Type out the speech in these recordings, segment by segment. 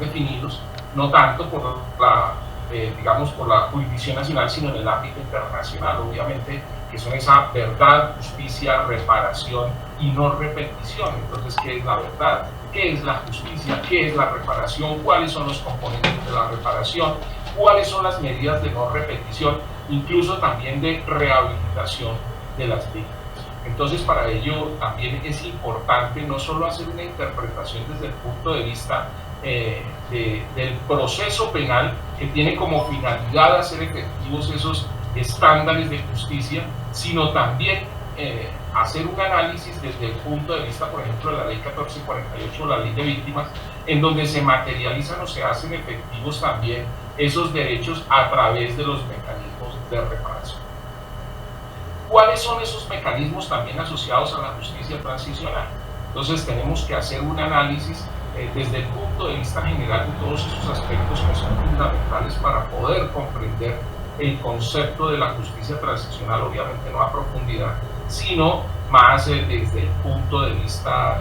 definidos, no tanto por la, digamos, por la jurisdicción nacional, sino en el ámbito internacional, obviamente, que son esa verdad, justicia, reparación y no repetición. Entonces, ¿qué es la verdad? ¿Qué es la justicia? ¿Qué es la reparación? ¿Cuáles son los componentes de la reparación? ¿Cuáles son las medidas de no repetición? Incluso también de rehabilitación de las víctimas. Entonces, para ello también es importante no solo hacer una interpretación desde el punto de vista del proceso penal, que tiene como finalidad hacer efectivos esos estándares de justicia, sino también hacer un análisis desde el punto de vista, por ejemplo, de la Ley 1448, la Ley de Víctimas, en donde se materializan o se hacen efectivos también esos derechos a través de los mecanismos de reparación. ¿Cuáles son esos mecanismos también asociados a la justicia transicional? Entonces tenemos que hacer un análisis desde el punto de vista general de todos esos aspectos que son fundamentales para poder comprender el concepto de la justicia transicional, obviamente no a profundidad, sino más desde el punto de vista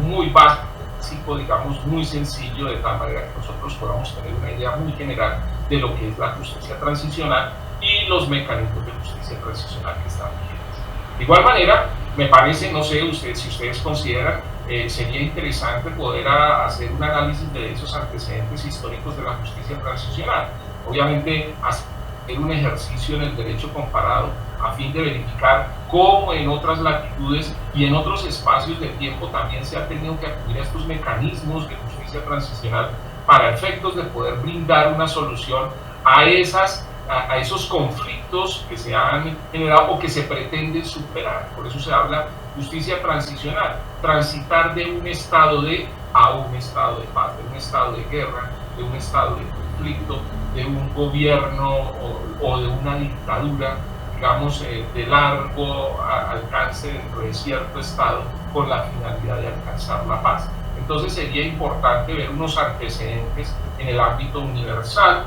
muy básico, digamos, muy sencillo, de tal manera que nosotros podamos tener una idea muy general de lo que es la justicia transicional y los mecanismos de justicia transicional que están vigentes. De igual manera, me parece, no sé si ustedes consideran, sería interesante poder hacer un análisis de esos antecedentes históricos de la justicia transicional. Obviamente, hacer un ejercicio en el derecho comparado a fin de verificar cómo en otras latitudes y en otros espacios de tiempo también se ha tenido que acudir a estos mecanismos de justicia transicional para efectos de poder brindar una solución a esos conflictos que se han generado o que se pretenden superar. Por eso se habla justicia transicional, transitar de un estado de a un estado de paz, de un estado de guerra, de un estado de conflicto, de un gobierno o de una dictadura, digamos, de largo alcance dentro de cierto estado con la finalidad de alcanzar la paz. Entonces sería importante ver unos antecedentes en el ámbito universal,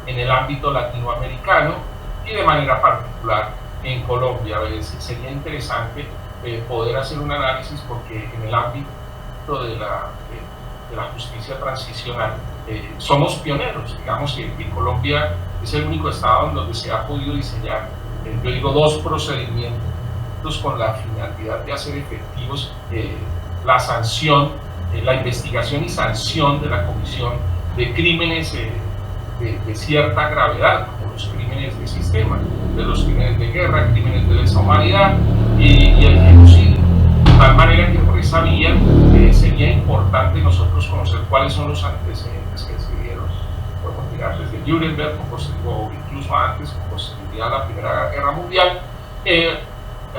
en el ámbito latinoamericano y de manera particular en Colombia. Sería interesante poder hacer un análisis porque en el ámbito de la justicia transicional somos pioneros. Digamos que Colombia es el único estado en donde se ha podido diseñar, yo digo, dos procedimientos con la finalidad de hacer efectivos la sanción, la investigación y sanción de la comisión de crímenes de cierta gravedad, como los crímenes de sistema, de los crímenes de guerra, crímenes de lesa humanidad y el genocidio. De tal manera que por esa vía sería importante nosotros conocer cuáles son los antecedentes que se dieron. Podemos mirar desde Nuremberg o incluso antes, con posterioridad a la Primera Guerra Mundial,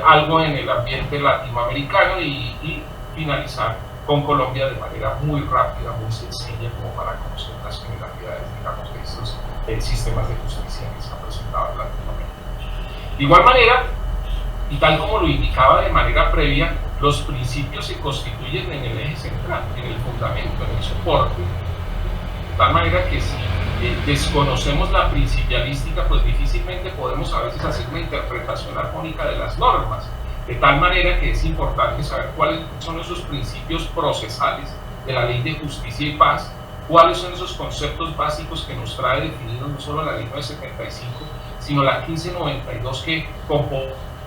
algo en el ambiente latinoamericano y finalizar con Colombia de manera muy rápida, muy sencilla, como para conocer las generalidades, digamos, de estos sistemas de justicia que se han presentado en Latinoamérica. De igual manera, y tal como lo indicaba de manera previa, los principios se constituyen en el eje central, en el fundamento, en el soporte. De tal manera que si desconocemos la principialística, pues difícilmente podemos a veces hacer una interpretación armónica de las normas. De tal manera que es importante saber cuáles son esos principios procesales de la Ley de Justicia y Paz, cuáles son esos conceptos básicos que nos trae definidos no solo la Ley 975, sino la 1592 que con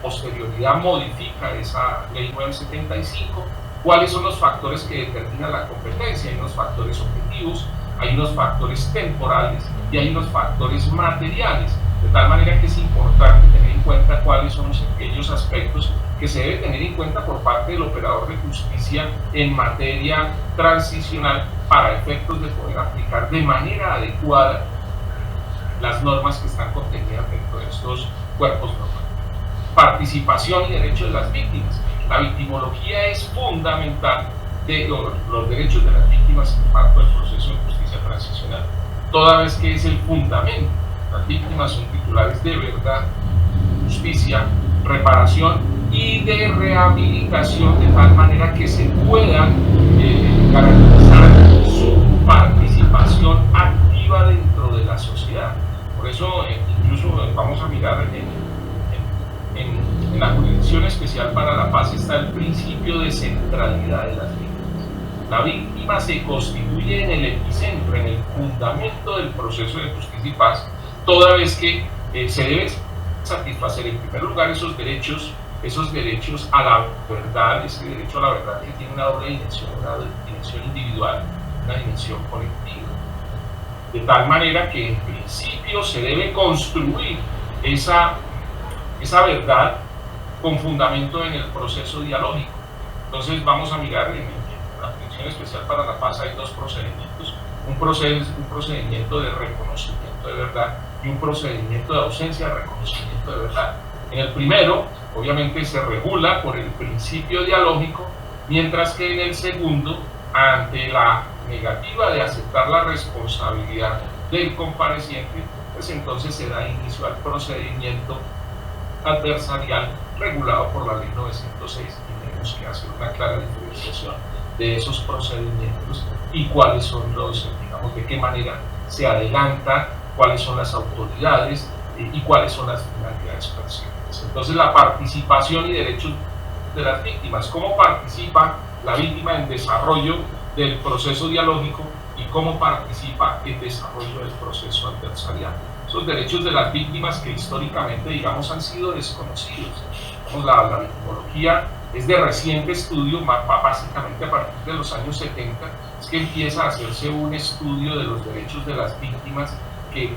posterioridad modifica esa Ley 975, cuáles son los factores que determinan la competencia. Hay unos factores objetivos, hay unos factores temporales y hay unos factores materiales, de tal manera que es importante tener en cuenta cuáles son aquellos aspectos que se debe tener en cuenta por parte del operador de justicia en materia transicional para efectos de poder aplicar de manera adecuada las normas que están contenidas dentro de estos cuerpos normativos. Participación y derecho de las víctimas. La victimología es fundamental de los derechos de las víctimas en parte del proceso de justicia transicional, toda vez que es el fundamento. Las víctimas son titulares de verdad, justicia, reparación y de rehabilitación, de tal manera que se puedan garantizar su participación activa dentro de la sociedad. Por eso incluso vamos a mirar en la Jurisdicción Especial para la Paz está el principio de centralidad de las víctimas. La víctima se se constituye en el epicentro, en el fundamento del proceso de justicia y paz, toda vez que se debe satisfacer en primer lugar esos derechos a la verdad, ese derecho a la verdad que tiene una doble dimensión, una dimensión individual, una dimensión colectiva. De tal manera que en principio se debe construir esa verdad con fundamento en el proceso dialógico. Entonces vamos a mirar en la Jurisdicción Especial para la Paz hay dos procedimientos, un procedimiento de reconocimiento de verdad y un procedimiento de ausencia de reconocimiento de verdad. En el primero, obviamente, se regula por el principio dialógico, mientras que en el segundo, ante la negativa de aceptar la responsabilidad del compareciente, pues entonces se da inicio al procedimiento adversarial regulado por la Ley 906, y tenemos que hacer una clara diferenciación de esos procedimientos y cuáles son los, digamos, de qué manera se adelanta, cuáles son las autoridades y cuáles son las finalidades perseguidas. Entonces, la participación y derechos de las víctimas, cómo participa la víctima en desarrollo del proceso dialógico y cómo participa en desarrollo del proceso adversarial. Esos derechos de las víctimas que históricamente, digamos, han sido desconocidos. La victimología es de reciente estudio, básicamente a partir de los años 70, es que empieza a hacerse un estudio de los derechos de las víctimas que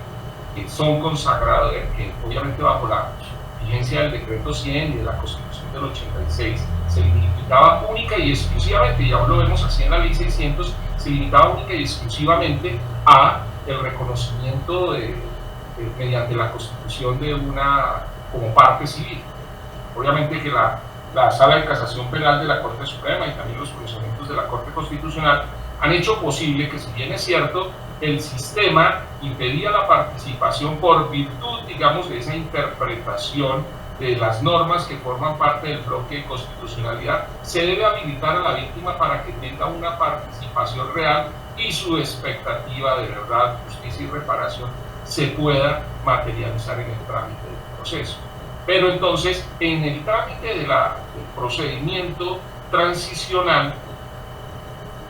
son consagrados, que obviamente bajo la vigencia del decreto 100 y de la Constitución del 86 se limitaba única y exclusivamente, ya lo vemos así en la Ley 600, se limitaba única y exclusivamente a el reconocimiento mediante la constitución de una como parte civil. Obviamente que la Sala de Casación Penal de la Corte Suprema y también los pronunciamientos de la Corte Constitucional han hecho posible que, si bien es cierto, el sistema impedía la participación por virtud, digamos, de esa interpretación de las normas que forman parte del bloque de constitucionalidad, se debe habilitar a la víctima para que tenga una participación real y su expectativa de verdad, justicia y reparación se pueda materializar en el trámite del proceso. Pero entonces, en el trámite del procedimiento transicional,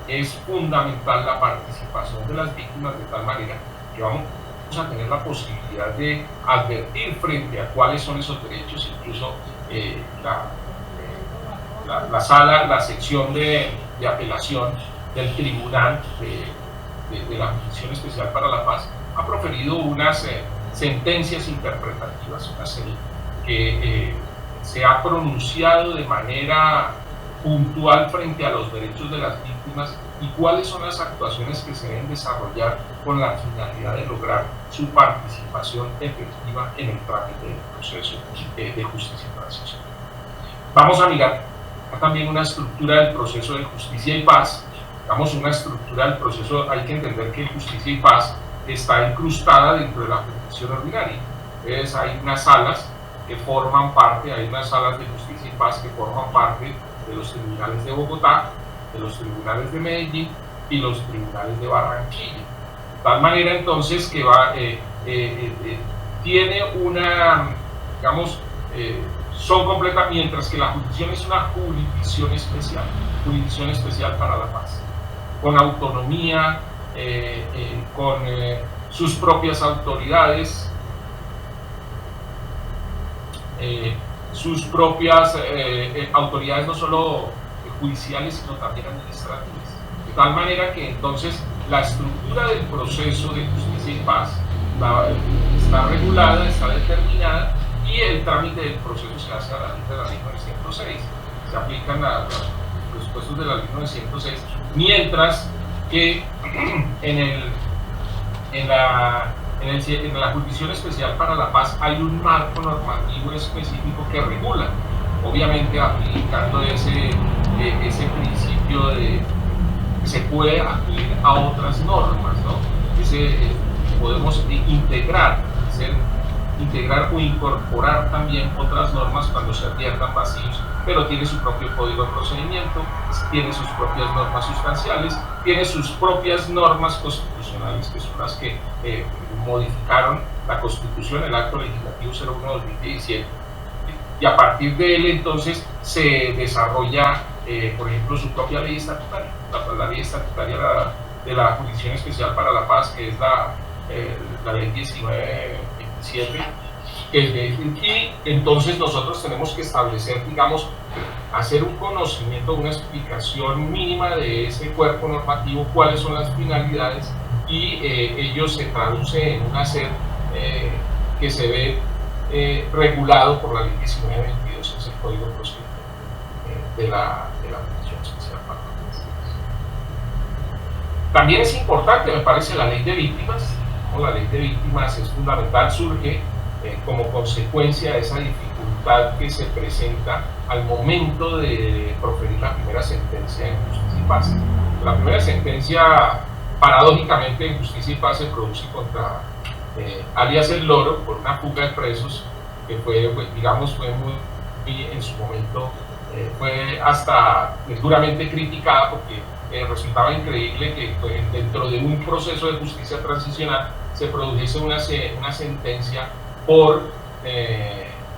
es fundamental la participación de las víctimas, de tal manera que vamos a tener la posibilidad de advertir frente a cuáles son esos derechos, incluso la sección de apelación del Tribunal de la Jurisdicción Especial para la Paz ha proferido unas sentencias interpretativas, una serie que se ha pronunciado de manera puntual frente a los derechos de las víctimas y cuáles son las actuaciones que se deben desarrollar con la finalidad de lograr su participación efectiva en el trámite del proceso de justicia y transición. Vamos a mirar también una estructura del proceso de justicia y paz. Digamos, una estructura del proceso, hay que entender que justicia y paz está incrustada dentro de la jurisdicción ordinaria. Entonces hay unas salas que forman parte, hay unas salas de justicia y paz que forman parte de los tribunales de Bogotá, de los tribunales de Medellín y los tribunales de Barranquilla. De tal manera entonces que tiene una, digamos, son completas, mientras que la jurisdicción es una jurisdicción especial para la paz, con autonomía, con sus propias autoridades, sus propias autoridades no solo judiciales sino también administrativas, de tal manera que entonces la estructura del proceso de justicia y paz está regulada, está determinada, y el trámite del proceso se hace a la luz de la Ley 906, se aplican los presupuestos de la Ley 906, mientras que en la Jurisdicción Especial para la Paz hay un marco normativo específico que regula, obviamente aplicando ese principio de que se puede acudir a otras normas, ¿no? Podemos integrar o incorporar también otras normas cuando se adviertan vacíos, pero tiene su propio código de procedimiento, tiene sus propias normas sustanciales, tiene sus propias normas constitucionales, que son las que modificaron la Constitución, el Acto Legislativo 01/2017, y a partir de él entonces se desarrolla por ejemplo, su propia ley estatutaria, la ley estatutaria de la Jurisdicción Especial para la Paz, que es la ley 1927, y entonces nosotros tenemos que establecer, digamos, hacer un conocimiento, una explicación mínima de ese cuerpo normativo, cuáles son las finalidades, y ello se traduce en un hacer que se ve regulado por la ley 1922, es el Código Procesal de la Jurisdicción Especial para la Paz. También es importante, me parece, la ley de víctimas, ¿no? La ley de víctimas es fundamental, surge como consecuencia de esa dificultad que se presenta al momento de proferir la primera sentencia en Justicia y Paz. La primera sentencia, paradójicamente, en Justicia y Paz se produce contra alias El Loro por una fuga de presos que fue, digamos, fue muy en su momento, fue hasta duramente criticada porque resultaba increíble que dentro de un proceso de justicia transicional se produjese una sentencia por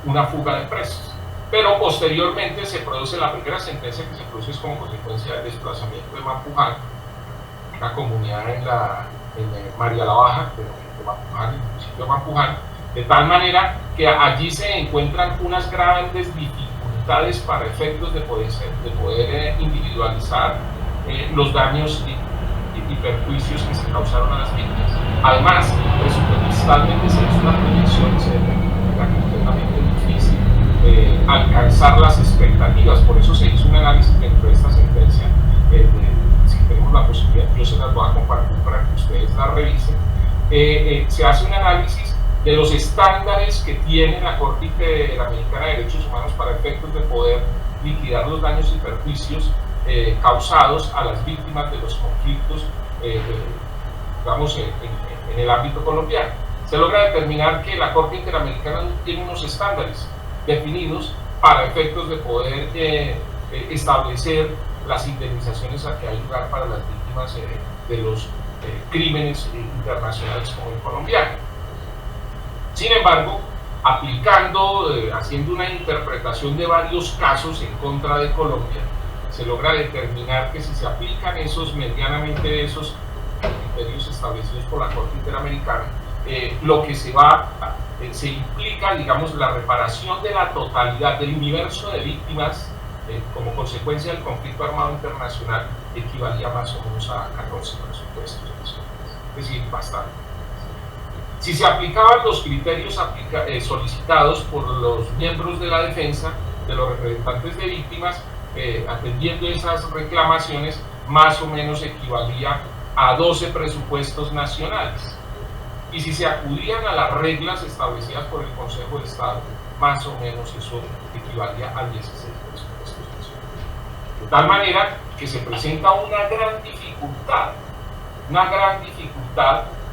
una fuga de presos. Pero posteriormente se produce la primera sentencia, que se produce como consecuencia del desplazamiento de Mampuján, una comunidad en María la Baja, de Mampuján, en el municipio de Mampuján, de tal manera que allí se encuentran unas grandes dificultades para efectos de poder individualizar los daños y perjuicios que se causaron a las víctimas. Además, presupuestalmente se hizo una proyección y se era completamente difícil alcanzar las expectativas, por eso se hizo un análisis dentro de esta sentencia. Si tenemos la posibilidad, yo se las voy a compartir para que ustedes la revisen. Se hace un análisis de los estándares que tiene la Corte Interamericana de Derechos Humanos para efectos de poder liquidar los daños y perjuicios causados a las víctimas de los conflictos, digamos, en el ámbito colombiano. Se logra determinar que la Corte Interamericana tiene unos estándares definidos para efectos de poder establecer las indemnizaciones a que hay lugar para las víctimas de los crímenes internacionales como el colombiano. Sin embargo, haciendo una interpretación de varios casos en contra de Colombia, se logra determinar que si se aplican medianamente esos criterios establecidos por la Corte Interamericana, lo que se implica, digamos, la reparación de la totalidad del universo de víctimas como consecuencia del conflicto armado internacional equivalía más o menos a 14 presupuestos, es decir, bastante. Si se aplicaban los criterios solicitados por los miembros de la defensa, de los representantes de víctimas, atendiendo esas reclamaciones, más o menos equivalía a 12 presupuestos nacionales. Y si se acudían a las reglas establecidas por el Consejo de Estado, más o menos eso equivalía a 16 presupuestos nacionales. De tal manera que se presenta una gran dificultad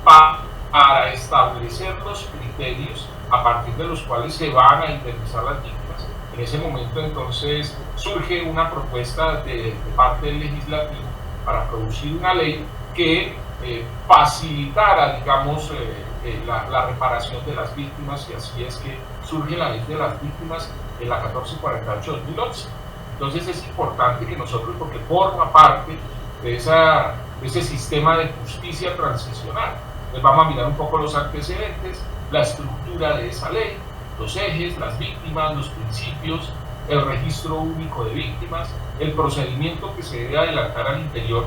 para establecer los criterios a partir de los cuales se van a indemnizar las víctimas. En ese momento entonces surge una propuesta de parte del legislativo para producir una ley que facilitara, digamos, la reparación de las víctimas, y así es que surge la ley de las víctimas en la 1448-2011. Entonces es importante que nosotros, porque forma parte de ese sistema de justicia transicional, pues vamos a mirar un poco los antecedentes, la estructura de esa ley, los ejes, las víctimas, los principios, el registro único de víctimas, el procedimiento que se debe adelantar al interior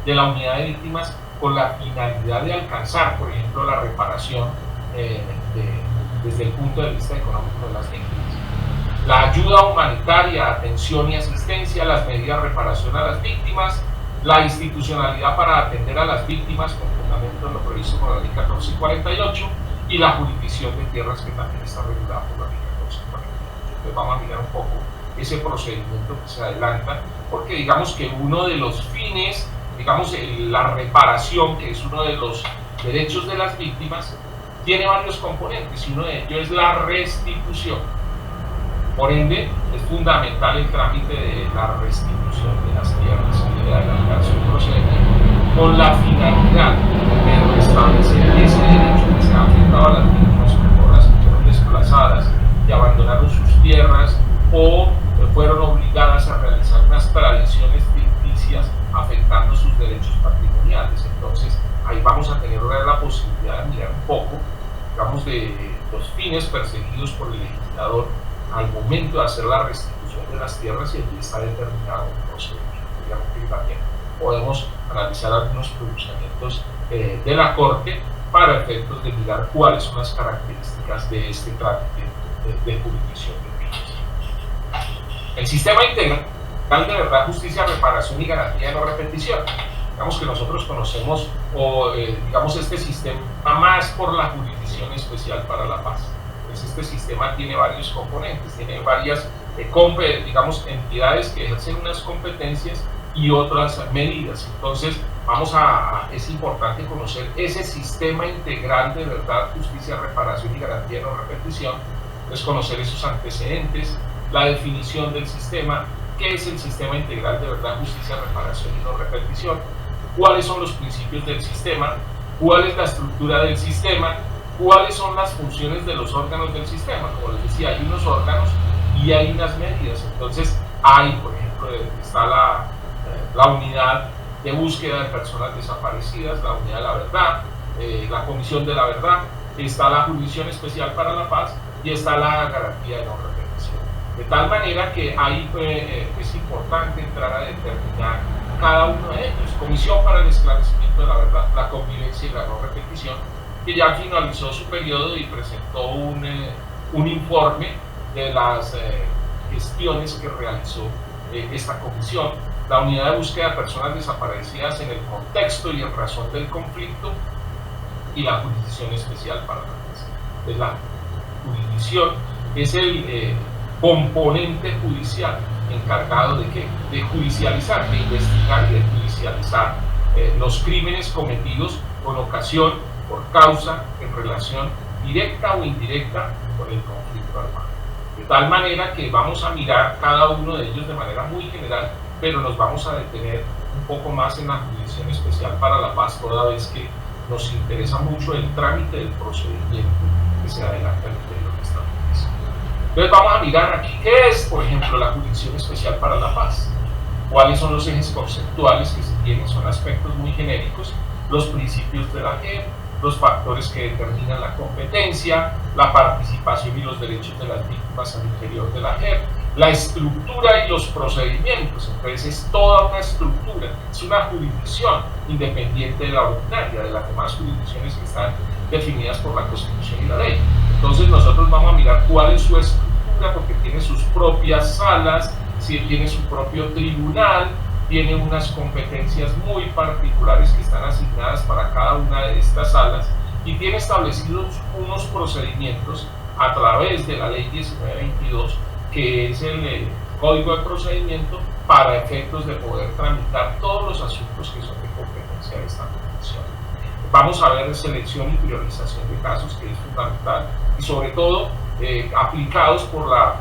de la unidad de víctimas con la finalidad de alcanzar, por ejemplo, la reparación desde el punto de vista económico de las víctimas. La ayuda humanitaria, atención y asistencia, las medidas de reparación a las víctimas, la institucionalidad para atender a las víctimas con fundamento en lo previsto por la ley 1448 y la jurisdicción de tierras, que también está regulada por la ley 1448. Entonces vamos a mirar un poco ese procedimiento que se adelanta, porque digamos que uno de los fines, digamos, la reparación, que es uno de los derechos de las víctimas, tiene varios componentes, y uno de ellos es la restitución. Por ende, es fundamental el trámite de la restitución de las tierras, que debe adelantarse un procedimiento con la finalidad de restablecer ese derecho que se ha afectado a las víctimas, sobre todo las que fueron desplazadas y abandonaron sus tierras, o fueron obligadas a realizar unas tradiciones ficticias afectando sus derechos patrimoniales. Entonces, ahí vamos a tener ahora la posibilidad de mirar un poco, digamos, de los fines perseguidos por el legislador al momento de hacer la restitución de las tierras, y allí está determinado un procedimiento. Digamos que también podemos analizar algunos pronunciamientos de la Corte para efectos de mirar cuáles son las características de este trámite de jurisdicción de bienes. El sistema integral de verdad, justicia, reparación y garantía de no repetición. Digamos que nosotros conocemos, digamos, este sistema más por la Jurisdicción Especial para la Paz. Pues este sistema tiene varios componentes, tiene varias, digamos, entidades que ejercen unas competencias y otras medidas. Entonces, es importante conocer ese sistema integral de verdad, justicia, reparación y garantía de no repetición, es conocer esos antecedentes, la definición del sistema, qué es el sistema integral de verdad, justicia, reparación y no repetición, cuáles son los principios del sistema, cuál es la estructura del sistema, cuáles son las funciones de los órganos del sistema. Como les decía, hay unos órganos y hay unas medidas. Entonces, por ejemplo, está la unidad de búsqueda de personas desaparecidas, la unidad de la verdad, la comisión de la verdad, está la Jurisdicción Especial para la Paz y está la garantía de no repetición. De tal manera que ahí es importante entrar a determinar cada uno de ellos. Comisión para el esclarecimiento de la verdad, la convivencia y la no repetición, que ya finalizó su periodo y presentó un informe de las gestiones que realizó esta comisión. La unidad de búsqueda de personas desaparecidas en el contexto y en razón del conflicto, y la Jurisdicción Especial para la Paz. Pues la jurisdicción es el componente judicial encargado de ¿qué? De judicializar, de investigar y de judicializar los crímenes cometidos con ocasión, por causa, en relación directa o indirecta con el conflicto armado. De tal manera que vamos a mirar cada uno de ellos de manera muy general, pero nos vamos a detener un poco más en la Jurisdicción Especial para la Paz, toda vez que nos interesa mucho el trámite del procedimiento que se adelanta al interior de esta jurisdicción. Entonces vamos a mirar aquí qué es, por ejemplo, la Jurisdicción Especial para la Paz, cuáles son los ejes conceptuales que se tienen, son aspectos muy genéricos, los principios de la JEP, los factores que determinan la competencia, la participación y los derechos de las víctimas al interior de la JEP, la estructura y los procedimientos. Entonces es toda una estructura, es una jurisdicción independiente de la ordinaria, de las demás jurisdicciones que están definidas por la Constitución y la ley. Entonces nosotros vamos a mirar cuál es su estructura, porque tiene sus propias salas, tiene su propio tribunal, tiene unas competencias muy particulares que están asignadas para cada una de estas salas, y tiene establecidos unos procedimientos a través de la ley 1922, que es el Código de Procedimiento para efectos de poder tramitar todos los asuntos que son de competencia de esta comisión. Vamos a ver selección y priorización de casos, que es fundamental, y sobre todo aplicados por la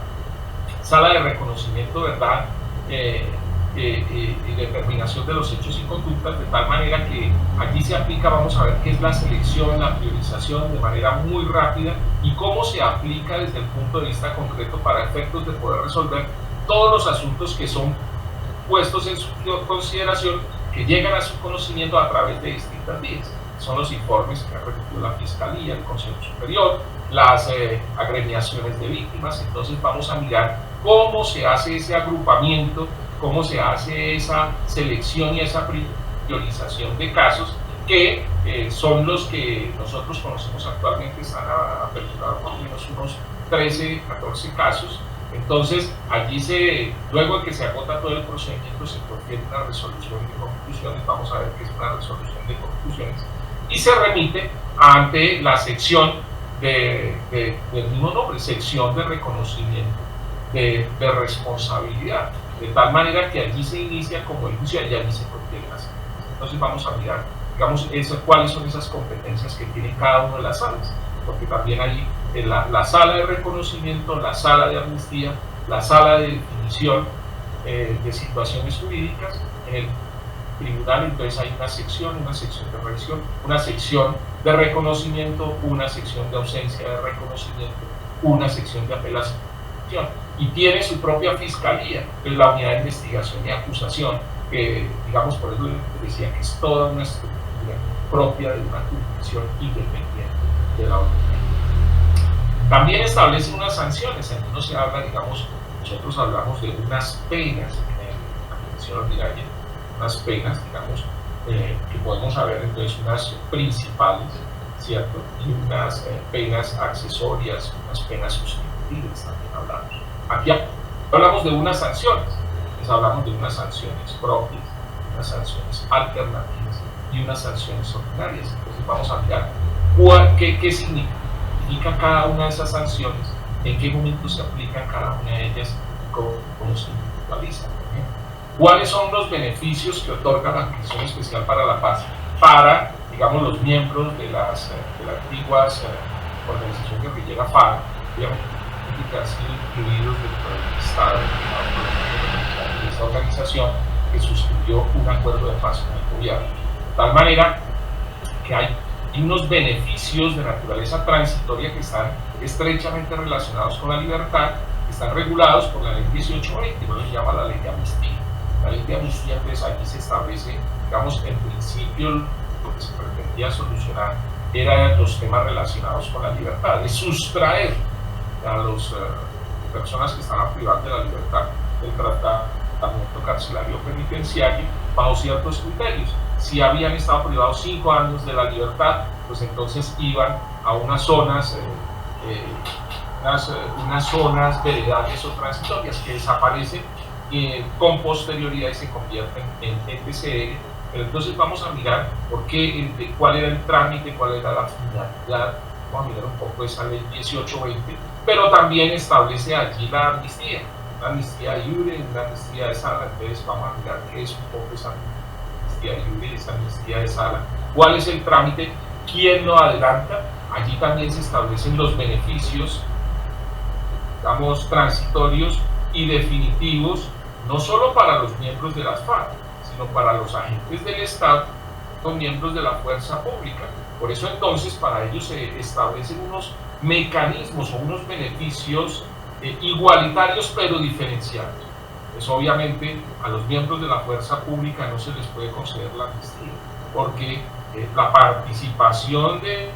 Sala de Reconocimiento, ¿verdad? Y determinación de los hechos y conductas, de tal manera que aquí se aplica, vamos a ver qué es la selección, la priorización de manera muy rápida, y cómo se aplica desde el punto de vista concreto para efectos de poder resolver todos los asuntos que son puestos en su consideración, que llegan a su conocimiento a través de distintas vías. Son los informes que ha remitido la Fiscalía, el Consejo Superior, las agremiaciones de víctimas. Entonces vamos a mirar cómo se hace ese agrupamiento, cómo se hace esa selección y esa priorización de casos, que son los que nosotros conocemos actualmente. Están aperturados más o menos unos 13, 14 casos. Entonces allí luego de que se agota todo el procedimiento, se confiere una resolución de conclusiones. Vamos a ver qué es una resolución de conclusiones, y se remite ante la sección del mismo nombre, sección de reconocimiento de responsabilidad, de tal manera que allí se inicia como el juicio y allí se contiene la sentencia. Entonces vamos a mirar, digamos, cuáles son esas competencias que tiene cada una de las salas, porque también hay la sala de reconocimiento, la sala de amnistía, la sala de definición de situaciones jurídicas. En el tribunal entonces hay una sección de revisión, una sección de reconocimiento, una sección de ausencia de reconocimiento, una sección de apelación. y tiene su propia fiscalía, que es la unidad de investigación y acusación, que digamos, por eso les decía que es toda una estructura propia de una jurisdicción independiente de la ONU. También establece unas sanciones, aquí no se habla, digamos, nosotros hablamos de unas penas en la Convención Ordinaria, unas penas, digamos, que podemos saber entonces unas principales, ¿cierto? Y unas penas accesorias, unas penas sustitutivas también hablamos. Aquí hablamos de unas sanciones, les hablamos de unas sanciones propias, unas sanciones alternativas y unas sanciones ordinarias. Entonces vamos a mirar qué significa cada una de esas sanciones, en qué momento se aplican cada una de ellas, cómo se individualizan. ¿Cuáles son los beneficios que otorga la Jurisdicción Especial para la Paz para, digamos, los miembros de la antiguas organización guerrillera FARC, digamos, que han sido incluidos dentro del Estado de esta organización que suscribió un acuerdo de paz con el gobierno? De tal manera que hay unos beneficios de naturaleza transitoria que están estrechamente relacionados con la libertad, que están regulados por la ley 1820, que se llama la ley de amnistía. La ley de amnistía, entonces, aquí se establece, digamos, en principio lo que se pretendía solucionar eran los temas relacionados con la libertad, de sustraer a las personas que estaban privadas de la libertad del tratamiento carcelario penitenciario bajo ciertos criterios. Si habían estado privados 5 años de la libertad, pues entonces iban a unas zonas, unas zonas veredales o transitorias que desaparecen con posterioridad y se convierten en TCR. Pero entonces vamos a mirar cuál era el trámite, cuál era la finalidad. Vamos a mirar un poco esa ley 1820, pero también establece allí la amnistía libre, una amnistía de sala. Entonces vamos a mirar qué es un poco esa amnistía libre, esa amnistía de sala, cuál es el trámite, quién lo adelanta. Allí también se establecen los beneficios, digamos, transitorios y definitivos, no solo para los miembros de las FARC, sino para los agentes del Estado o miembros de la fuerza pública. Por eso entonces para ellos se establecen unos mecanismos o unos beneficios igualitarios pero diferenciados. Pues obviamente a los miembros de la fuerza pública no se les puede conceder la amnistía, porque la participación de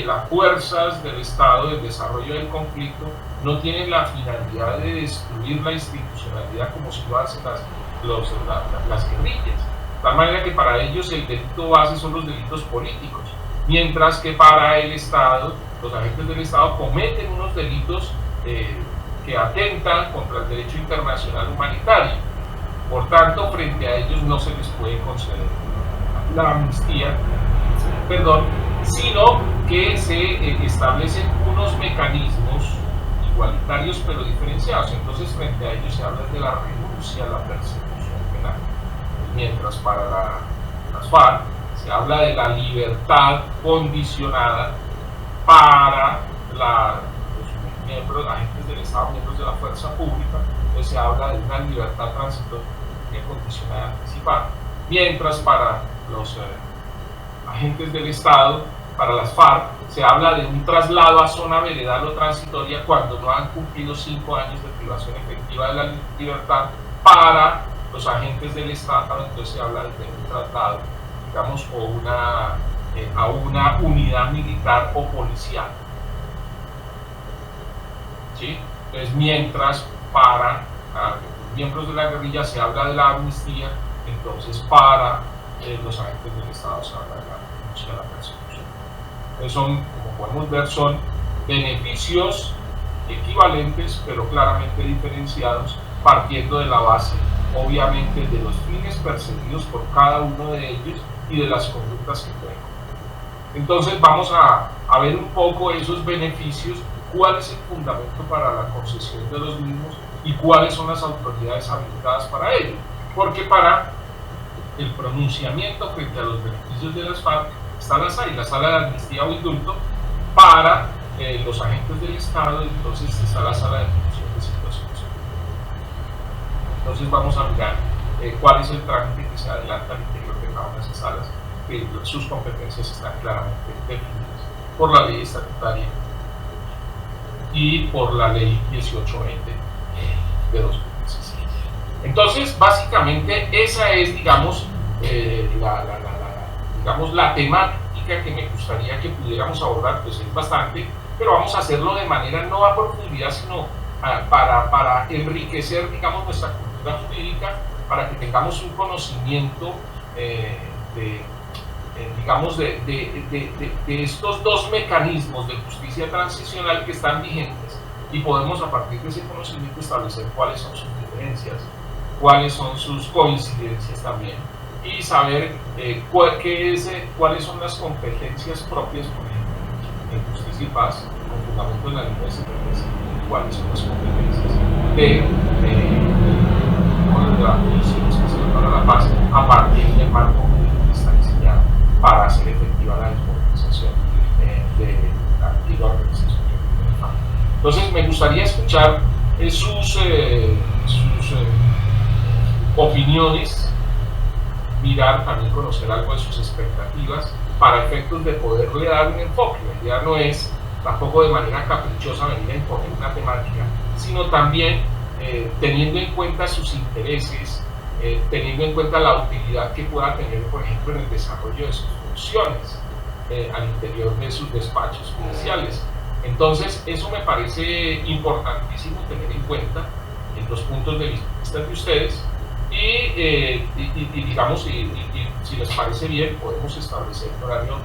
las fuerzas del Estado, del desarrollo del conflicto, no tienen la finalidad de destruir la institucionalidad como si lo hacen las guerrillas. De tal manera que para ellos el delito base son los delitos políticos, mientras que para el Estado, los agentes del Estado cometen unos delitos que atentan contra el derecho internacional humanitario. Por tanto, frente a ellos no se les puede conceder la amnistía, sino que se establecen unos mecanismos igualitarios pero diferenciados. Entonces, frente a ellos se habla de la renuncia a la persecución penal, mientras para las FARC se habla de la libertad condicionada para los miembros, agentes del Estado, miembros de la fuerza pública. Entonces se habla de una libertad transitoria condicionada anticipada, mientras para los agentes del Estado, para las FARC, se habla de un traslado a zona veredal o transitoria cuando no han cumplido 5 años de privación efectiva de la libertad. Para los agentes del Estado, entonces se habla de un traslado, digamos, a una unidad militar o policial. ¿Sí? Entonces, mientras para miembros de la guerrilla se habla de la amnistía, entonces para los agentes del Estado se habla de la renuncia a la persecución. Entonces como podemos ver, son beneficios equivalentes, pero claramente diferenciados, partiendo de la base, obviamente, de los fines perseguidos por cada uno de ellos y de las conductas que pueden cometer. Entonces vamos a ver un poco esos beneficios, cuál es el fundamento para la concesión de los mismos y cuáles son las autoridades habilitadas para ello. Porque para el pronunciamiento frente a los beneficios de las FARC está la sala de amnistía o indulto. Para los agentes del Estado, entonces está la sala de ejecución de situaciones. Entonces vamos a mirar cuál es el trámite que se adelanta al interior de cada una de esas salas, que sus competencias están claramente definidas por la ley estatutaria y por la ley 1820 de 2016. Entonces, básicamente, esa es, digamos, la temática que me gustaría que pudiéramos abordar, pues es bastante, pero vamos a hacerlo de manera no a profundidad, sino para enriquecer, digamos, nuestra cultura jurídica, para que tengamos un conocimiento digamos, de estos dos mecanismos de justicia transicional que están vigentes, y podemos a partir de ese conocimiento establecer cuáles son sus diferencias, cuáles son sus coincidencias también, y saber cuáles son las competencias propias, por ejemplo, en justicia y paz, con fundamento en la ley de sentencia, cuáles son las competencias de la Comisión Especial para la Paz a partir del marco que está diseñado para hacer efectiva la desmoralización de la antigua organización. Entonces, me gustaría escuchar sus opiniones, mirar, también conocer algo de sus expectativas para efectos de poderle dar un enfoque. La idea no es tampoco de manera caprichosa venir a imponer una temática, sino también teniendo en cuenta sus intereses, teniendo en cuenta la utilidad que pueda tener, por ejemplo, en el desarrollo de sus funciones al interior de sus despachos judiciales. Entonces, eso me parece importantísimo tener en cuenta en los puntos de vista de ustedes, y digamos, si les parece bien, podemos establecer un horario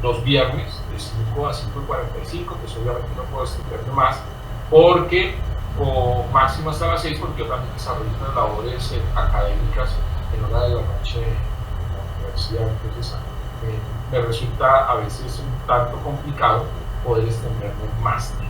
los viernes de 5 a 5:45, pues obviamente no puedo extenderme más, porque o máximo hasta las 6, porque yo también desarrollo unas labores académicas en hora de la noche en la universidad. Entonces me resulta a veces un tanto complicado poder extenderme más tiempo.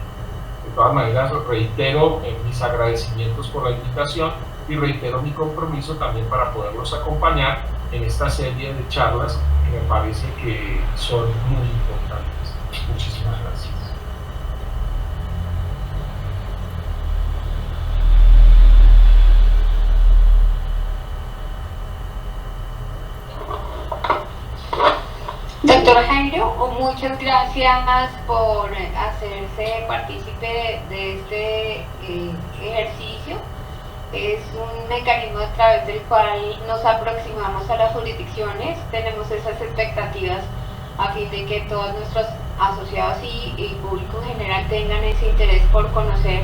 De todas maneras, reitero mis agradecimientos por la invitación y reitero mi compromiso también para poderlos acompañar en esta serie de charlas que me parece que son muy importantes. Muchísimas gracias. Doctor Jairo, muchas gracias por hacerse partícipe de este ejercicio. Es un mecanismo a través del cual nos aproximamos a las jurisdicciones. Tenemos esas expectativas a fin de que todos nuestros asociados y público en general tengan ese interés por conocer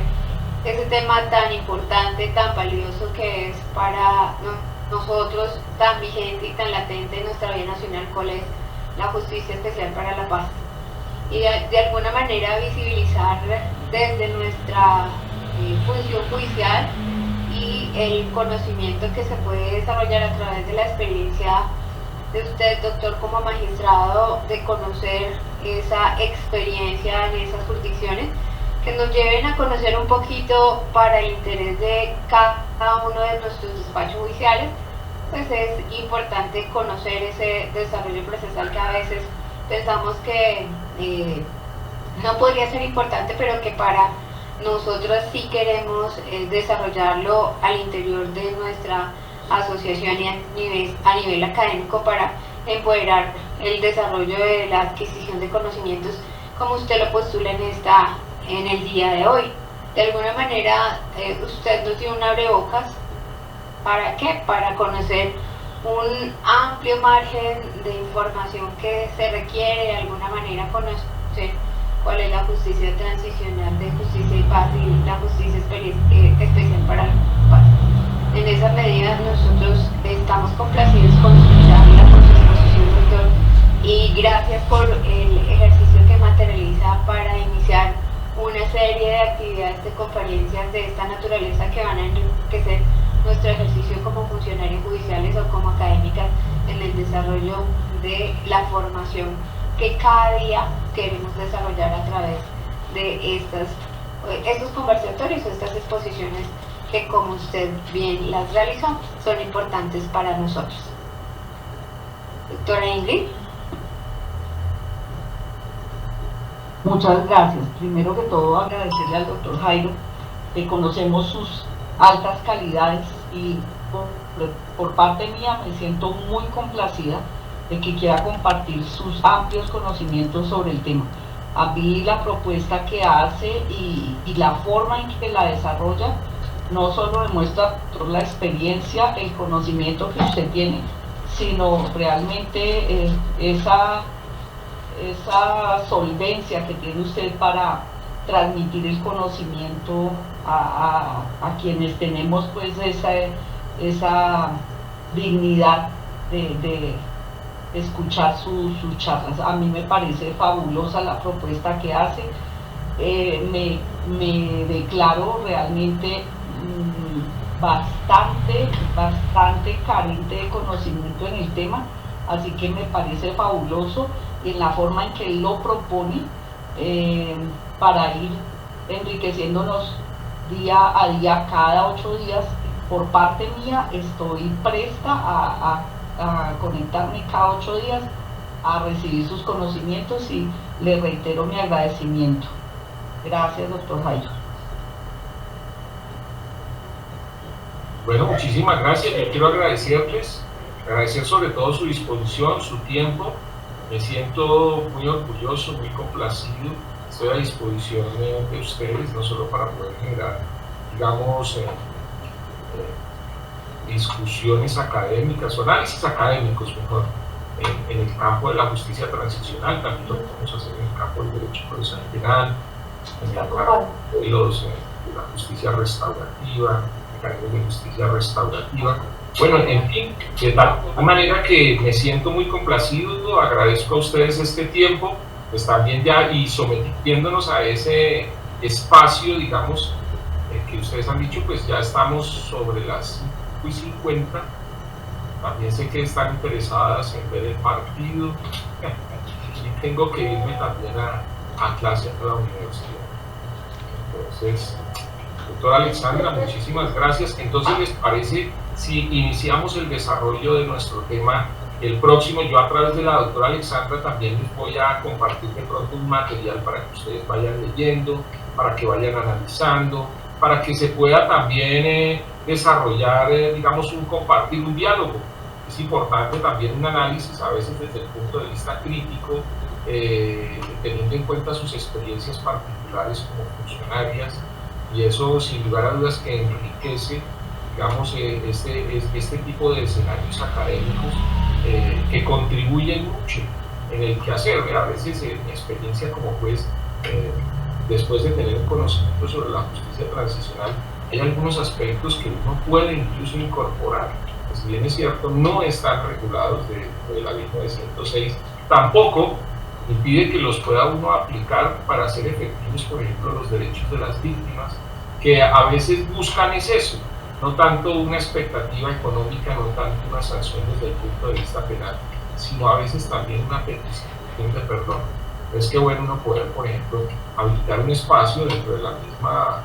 ese tema tan importante, tan valioso que es para nosotros, tan vigente y tan latente en nuestra vida nacional, cuál es la Justicia Especial para la Paz, y de alguna manera visibilizar desde nuestra función judicial y el conocimiento que se puede desarrollar a través de la experiencia de usted, doctor, como magistrado, de conocer esa experiencia en esas jurisdicciones, que nos lleven a conocer un poquito para el interés de cada uno de nuestros despachos judiciales. Pues es importante conocer ese desarrollo procesal que a veces pensamos que no podría ser importante, pero que para nosotros sí queremos desarrollarlo al interior de nuestra asociación y a nivel académico, para empoderar el desarrollo de la adquisición de conocimientos, como usted lo postula en el día de hoy. De alguna manera, usted nos dio un abrebocas. ¿Para qué? Para conocer un amplio margen de información que se requiere, de alguna manera conocer cuál es la justicia transicional de justicia y paz y la justicia especial para la paz. En esa medida nosotros estamos complacidos con su charla, con su exposición, doctor, y gracias por el ejercicio que materializa para iniciar una serie de actividades de conferencias de esta naturaleza que van a enriquecer nuestro ejercicio como funcionarios judiciales o como académicas en el desarrollo de la formación que cada día queremos desarrollar a través de estos conversatorios, estas exposiciones que, como usted bien las realizó, son importantes para nosotros. Doctora Ingrid. Muchas gracias. Primero que todo, agradecerle al doctor Jairo, que conocemos sus altas calidades, y por parte mía me siento muy complacida de que quiera compartir sus amplios conocimientos sobre el tema. A mí la propuesta que hace y la forma en que la desarrolla no solo demuestra la experiencia, el conocimiento que usted tiene, sino realmente esa solvencia que tiene usted para transmitir el conocimiento a quienes tenemos pues esa dignidad de escuchar sus charlas. A mí me parece fabulosa la propuesta que hace. Me declaro realmente bastante carente de conocimiento en el tema, así que me parece fabuloso en la forma en que él lo propone, para ir enriqueciéndonos día a día, cada 8 días. Por parte mía estoy presta a conectarme cada 8 días a recibir sus conocimientos y le reitero mi agradecimiento. Gracias, doctor Jairo. Bueno, muchísimas gracias. Yo quiero agradecer sobre todo su disposición, su tiempo. Me siento muy orgulloso, muy complacido. Estoy a disposición de ustedes, no solo para poder generar, digamos, discusiones académicas o análisis académicos, mejor, en el campo de la justicia transicional, también lo podemos hacer en el campo del derecho procesal penal, en el campo de la justicia restaurativa, mecanismos de justicia restaurativa. Bueno, en fin, de tal manera que me siento muy complacido, agradezco a ustedes este tiempo, pues también ya y sometiéndonos a ese espacio, digamos, que ustedes han dicho, pues ya estamos sobre las 5:50. También sé que están interesadas en ver el partido y tengo que irme también a clase a la universidad. Entonces, doctora Alexandra, muchísimas gracias. Entonces, ¿les parece si iniciamos el desarrollo de nuestro tema el próximo? Yo a través de la doctora Alexandra también les voy a compartir de pronto un material para que ustedes vayan leyendo, para que vayan analizando, para que se pueda también desarrollar, digamos, compartir un diálogo. Es importante también un análisis, a veces desde el punto de vista crítico, teniendo en cuenta sus experiencias particulares como funcionarias, y eso sin lugar a dudas que enriquece, digamos, este tipo de escenarios académicos que contribuyen mucho en el quehacer. A veces mi experiencia como juez, después de tener un conocimiento sobre la justicia transicional, hay algunos aspectos que uno puede incluso incorporar. Pues bien es cierto, no están regulados de la ley 906, tampoco impide que los pueda uno aplicar para hacer efectivos, por ejemplo, los derechos de las víctimas, que a veces buscan es eso, no tanto una expectativa económica, no tanto una sanción desde el punto de vista penal, sino a veces también una petición de perdón. Es que bueno uno poder, por ejemplo, habilitar un espacio dentro de la misma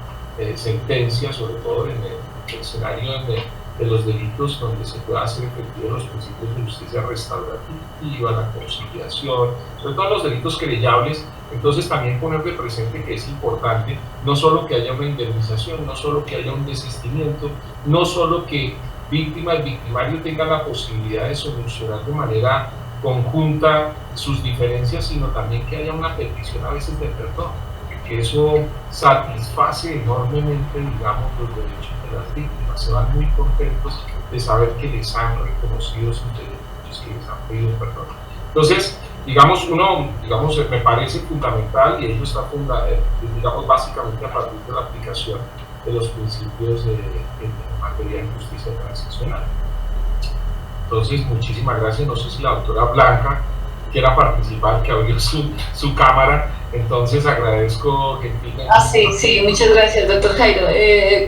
sentencia, sobre todo en el escenario de los delitos donde se pueda hacer efectivos los principios de justicia restaurativa, la conciliación, sobre todo los delitos querellables. Entonces también poner de presente que es importante no solo que haya una indemnización, no solo que haya un desistimiento, no solo que víctima y victimario tengan la posibilidad de solucionar de manera conjunta sus diferencias, sino también que haya una petición a veces de perdón, que eso satisface enormemente, digamos, los derechos de las víctimas. Se van muy contentos de saber que les han reconocido sus derechos, que les han pedido perdón. Entonces, digamos, me parece fundamental, y ello está digamos, básicamente a partir de la aplicación de los principios de materia de justicia transicional. Entonces, muchísimas gracias. No sé si la doctora Blanca quiera participar, que abrió su cámara. Entonces, agradezco gentilmente. Sí, muchas gracias, doctor Jairo.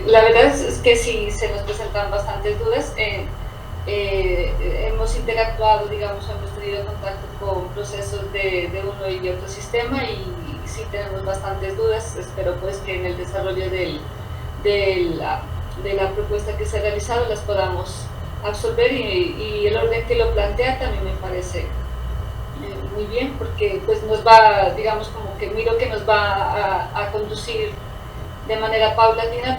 La verdad es que sí, se nos presentan bastantes dudas. Hemos interactuado, digamos, hemos tenido contacto con procesos de uno y de otro sistema y sí tenemos bastantes dudas. Espero pues que en el desarrollo de la propuesta que se ha realizado las podamos absolver y el orden que lo plantea también me parece muy bien, porque pues nos va, digamos, como que miro que nos va a conducir de manera paulatina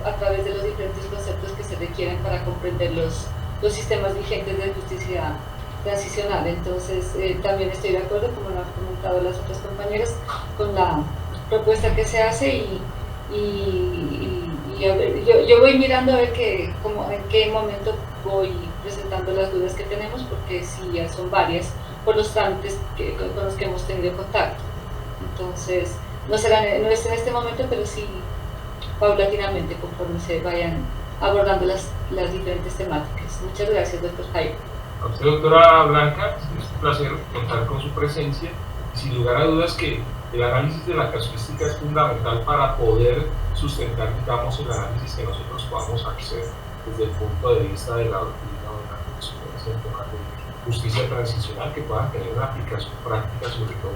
a través de los diferentes conceptos que se requieren para comprender los sistemas vigentes de justicia transicional. Entonces, también estoy de acuerdo, como lo han comentado las otras compañeras, con la propuesta que se hace y a ver, yo voy mirando a ver en qué momento voy presentando las dudas que tenemos, porque sí, ya son varias por los trámites con los que hemos tenido contacto. Entonces, no es en este momento, pero sí paulatinamente, conforme se vayan abordando las diferentes temáticas. Muchas gracias, doctor Jairo. A usted, doctora Blanca, es un placer contar con su presencia y sin lugar a dudas que el análisis de la casuística es fundamental para poder sustentar, digamos, el análisis que nosotros podamos hacer desde el punto de vista de la doctrina o de la jurisprudencia en temas de justicia transicional que puedan tener una aplicación práctica, sobre todo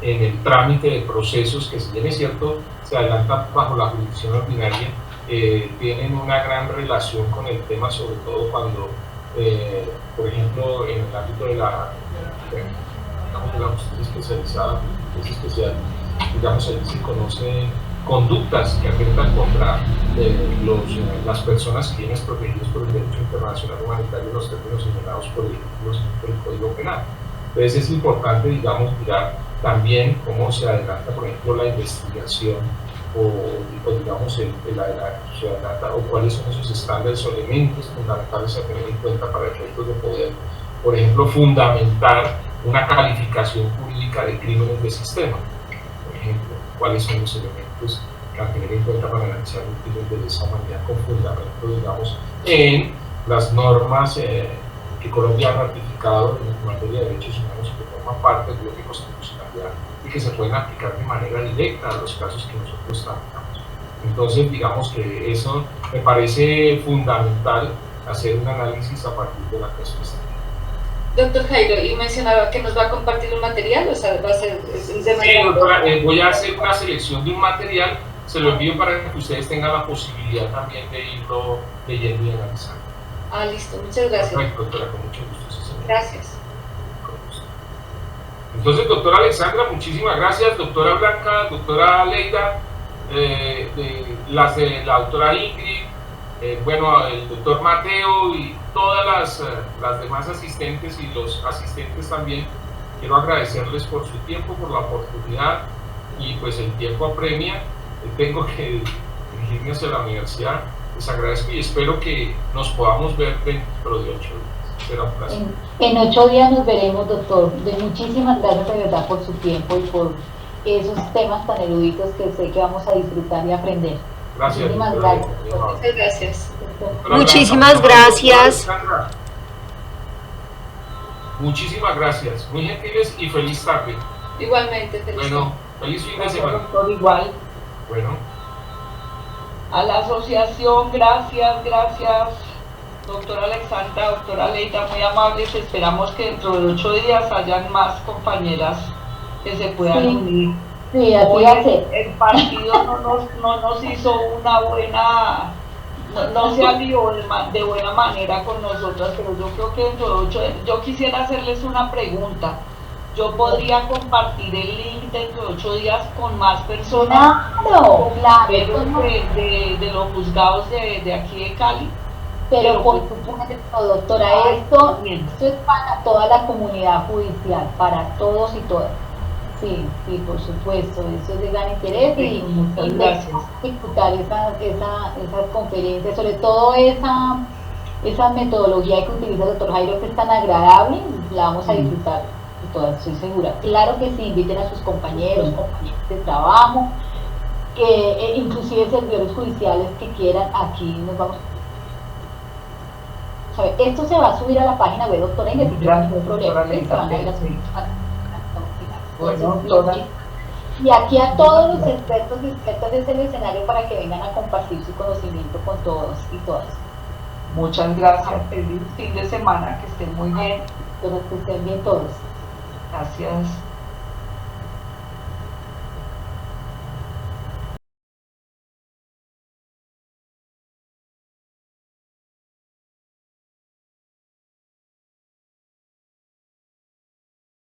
en el trámite de procesos que, si bien es cierto, se adelantan bajo la jurisdicción ordinaria, tienen una gran relación con el tema, sobre todo cuando, por ejemplo, en el ámbito de la justicia especializada, justicia especial, digamos, ahí se conocen conductas que atentan contra las personas quienes protegidos por el derecho internacional humanitario en los términos señalados por el Código Penal. Entonces es importante, digamos, mirar también cómo se adelanta, por ejemplo, la investigación o digamos, se adelanta, o cuáles son esos estándares o elementos fundamentales a tener en cuenta para efectos de poder, por ejemplo, fundamentar una calificación jurídica de crímenes de sistema. Por ejemplo, cuáles son los elementos a tener en cuenta para analizar un crimen de lesa humanidad con fundamento, digamos, en las normas que Colombia ha ratificado en materia de derechos humanos, que forman parte del bloque constitucionalidad y que se pueden aplicar de manera directa a los casos que nosotros tratamos. Entonces, digamos que eso me parece fundamental, hacer un análisis a partir de la casuística. Doctor Jairo, y mencionaba que nos va a compartir un material, o sea, va a ser de manera... Sí, doctora, voy a hacer una selección de un material, se lo envío para que ustedes tengan la posibilidad también de irlo leyendo y analizando. Ah, listo, muchas gracias. Perfecto, doctora, con mucho gusto. Sí, señor. Gracias. Con gusto. Entonces, doctora Alexandra, muchísimas gracias. Doctora Blanca, doctora Leida, las de la doctora Ingrid, bueno, el doctor Mateo y todas las demás asistentes y los asistentes también. Quiero agradecerles por su tiempo, por la oportunidad, y pues el tiempo apremia. Tengo que dirigirme hacia la universidad. Les agradezco y espero que nos podamos ver dentro de 8 días. Será un placer. En 8 días nos veremos, doctor. Muchísimas gracias de verdad por su tiempo y por esos temas tan eruditos que sé que vamos a disfrutar y aprender. Gracias. Muchísimas gracias. Muchas gracias. Muchísimas gracias. Muchísimas gracias. Muy gentiles y feliz tarde. Igualmente, feliz Bueno, feliz fin de Gracias, semana. doctor, igual. Bueno. A la asociación, gracias, doctora Alexandra, doctora Leida, muy amables. Esperamos que dentro de 8 días hayan más compañeras que se puedan unir. Sí, así Hoy hace. el partido no nos hizo una buena, no se alió de buena manera con nosotras, pero yo creo que dentro de 8 días, yo quisiera hacerles una pregunta. Yo podría compartir el link dentro de 8 días con más personas, Claro, claro. de los juzgados de aquí de Cali. Pero por supuesto, doctora, esto es para toda la comunidad judicial, para todos y todas. Sí, sí, por supuesto, eso es de gran interés y muchas gracias. Disfrutar esas conferencias, sobre todo esa metodología que utiliza el doctor Jairo, que es tan agradable, la vamos a disfrutar todas, estoy segura. Claro que sí, inviten a sus compañeros de trabajo, que inclusive servidores judiciales que quieran, aquí nos vamos a ver, esto se va a subir a la página web, doctora Inés, sin ningún problema. Y aquí a todos los expertos y expertas es el escenario para que vengan a compartir su conocimiento con todos y todas. Muchas gracias, feliz fin de semana, que estén muy bien. Que estén bien todos. Gracias.